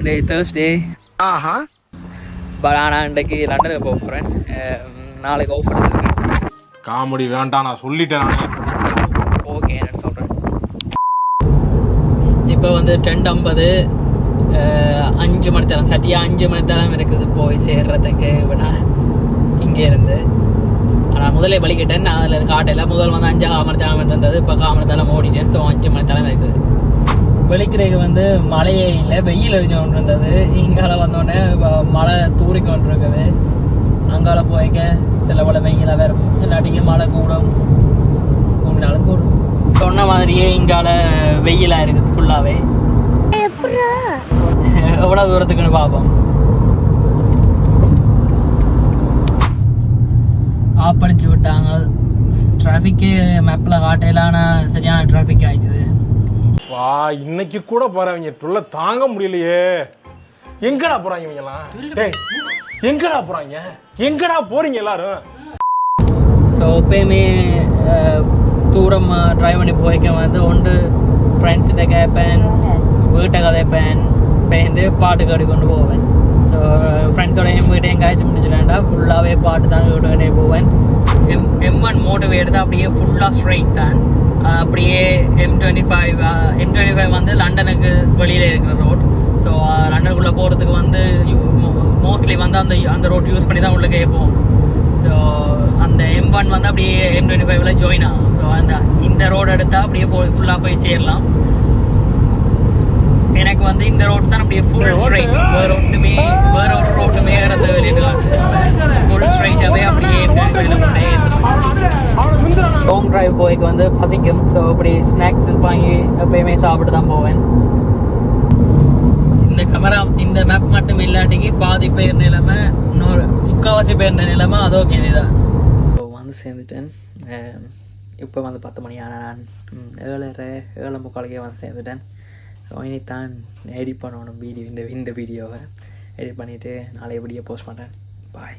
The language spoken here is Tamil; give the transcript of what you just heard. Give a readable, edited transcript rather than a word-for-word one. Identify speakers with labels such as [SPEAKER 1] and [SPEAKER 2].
[SPEAKER 1] Day Thursday. பட் ஆனால் இன்றைக்கு லண்டனுக்கு போக போகிறேன். நாளைக்கு ஆஃப் எடுத்துருக்கேன்.
[SPEAKER 2] காமெடி வேண்டாம், நான் சொல்லிட்டேன்.
[SPEAKER 1] ஓகே நான் சொல்கிறேன். இப்போ வந்து 10:50, 5 மணி நேரம், சட்டியாக 5 மணி நேரம் இருக்குது போய் சேர்றதுக்கு. இப்போ நான் இங்கே இருந்து ஆனால் முதலே வலிக்கிட்டேன். நான் அதில் காட்டையில் முதல் வந்து 5 மணி நேரம் இருந்தது. இப்போ 1/4 மணி நேரம் ஓடிட்டேன். ஸோ 5 மணி நேரம் இருக்குது. வெளிக்கிறதுக்கு வந்து மழையே இல்லை, வெயில் அடிச்சு கொண்டு இருந்தது. இங்கால வந்தோடனே மழை தூறி கொண்டு இருக்குது. அங்கால போய்க்க சில பல வெயிலாக வேறு, இல்லாட்டிக்கு மழை கூடினாலும் கூடும். சொன்ன மாதிரியே இங்கால வெயிலாக இருக்குது ஃபுல்லாகவே. எவ்வளோ தூரத்துக்குன்னு பார்ப்போம். ஆப்படிச்சு விட்டாங்க. டிராஃபிக்கு மேப்பில் காட்டையிலான சரியான டிராஃபிக் ஆயிடுது.
[SPEAKER 2] வா, இன்னைக்கு கூட போறவங்க டுள்ள தாங்க முடியலையே. எங்கடா போறாங்க இவங்கலாம்? டேய், எங்கடா போறாங்க? எங்கடா போறீங்க எல்லாரும்?
[SPEAKER 1] ஸோ எப்பயுமே தூரமாக ட்ரைவ் பண்ணி போய்க்க வந்து ஒன்று ஃப்ரெண்ட்ஸ்கிட்ட கேட்பேன், வீட்டை கதைப்பேன், பேருந்து பாட்டு கேட்டு கொண்டு போவேன். ஸோ ஃப்ரெண்ட்ஸோட எம்கிட்டையும் காய்ச்சி முடிச்சுட்டேன்டா ஃபுல்லாகவே பாட்டு தாங்க கேட்டுக்கிட்டே போவேன். M1 மோட்டிவேட் தான், அப்படியே ஃபுல்லாக ஸ்ட்ரைட் தான். அப்படியே M25 வந்து லண்டனுக்கு வெளியில் இருக்கிற ரோட். ஸோ லண்டனுக்குள்ளே போகிறதுக்கு வந்து மோஸ்ட்லி வந்து அந்த ரோட் யூஸ் பண்ணி தான் உள்ளே போவோம். ஸோ அந்த M1 வந்து அப்படியே M25 ஜாயின் ஆகும். ஸோ இந்த ரோடு எடுத்தால் அப்படியே ஃபுல்லாக போய் சேரலாம். எனக்கு வந்து இந்த ரோடு தான் அப்படியே ஃபுல் ஸ்ட்ரைட். வேறு ஒரு ரோட்டுமே ஏறது வெளியிட்டு ஃபுல் ஸ்ட்ரைட்டாகவே அப்படியே லாங் டிரைவ் போய்க்கு வந்து பசிக்கும். ஸோ அப்படி ஸ்நாக்ஸ் வாங்கி எப்பயுமே சாப்பிட்டு தான் போவேன். இந்த மேப் மட்டும் இல்லாட்டிக்கு பாதி பேர் நிலைமை, இன்னொரு 3/4 பேர் நிலைமை அதோ கேள்வி தான். ஸோ வந்து சேர்ந்துட்டேன். இப்போ வந்து 10 மணி ஆனால் நான் 7:45 வந்து சேர்ந்துட்டேன். ஸோ இனித்தான் எடிட் பண்ணணும் இந்த வீடியோவை எடிட் பண்ணிவிட்டு நாளைய வீடியோ போஸ்ட் பண்ணுறேன். பாய்.